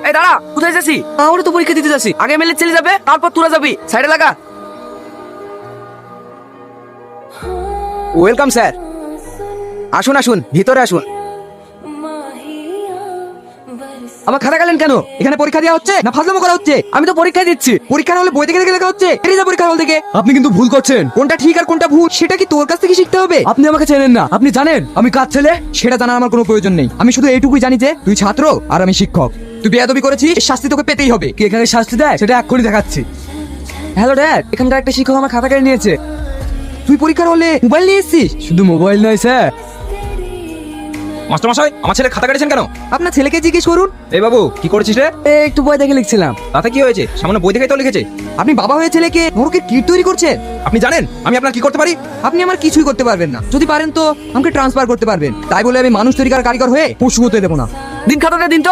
এই দাঁড়া, কোথায় যাচ্ছি? আমরা তো পরীক্ষা দিতে যাচ্ছি। আগে এমএলএ ছেলে যাবে, তারপর তোরা যাবি। সাইডে লাগা। Welcome sir. আসুন আসুন, ভিতরে আসুন। আমার খাতা গেলেন কেন? এখানে পরীক্ষা দেওয়া হচ্ছে না ফাজলামো করা হচ্ছে? আমি তো পরীক্ষা দিচ্ছি। পরীক্ষা হলে বই থেকে দেখে লেখা হচ্ছে। এটাই যা পরীক্ষার হল থেকে। আপনি কিন্তু ভুল করছেন। কোনটা ঠিক আর কোনটা ভুল সেটা কি তোর কাছ থেকে শিখতে হবে? আপনি আমাকে চেনেন না। আপনি জানেন আমি কার ছেলে? সেটা জানার আমার কোনো প্রয়োজন নেই। আমি শুধু এইটুকুই জানি যে তুই ছাত্র আর আমি শিক্ষক। তুই বেয়াদবি করেছিস, শাস্তি তোকে পেতেই হবে। কি এখানে শাস্তি দেয় সেটা এক্ষুনি দেখাচ্ছি। হ্যালো ড্যাড, এখানকার একটা শিক্ষক আমার খাতা কেড়ে নিয়েছে। তুই পরীক্ষার হলে মোবাইল নিয়ে এসেছিস? শুধু মোবাইল নয় স্যার। মাস্টারমশাই, আমার ছেলে খাতা কেটেছেন কেন? আপনার ছেলেকে জিজ্ঞেস করুন। এই বাবু, কি করেছিস রে? একটু বই দেখে লিখছিলাম। তাতে কি হয়েছে? সামান্য বই দেখেই তো লিখেছে। আপনি বাবা হয়ে ছেলেকে নরকের কীট তৈরি করছেন। আপনি জানেন আমি আপনার কি করতে পারি? আপনি আমার কিছুই করতে পারবেন না। যদি পারেন তো আমাকে ট্রান্সফার করতে পারবেন। তাই বলে আমি মানুষ তৈরি করার কারিগর হয়ে পশু হতে দেবো না। দিন খাতাটা দিন তো।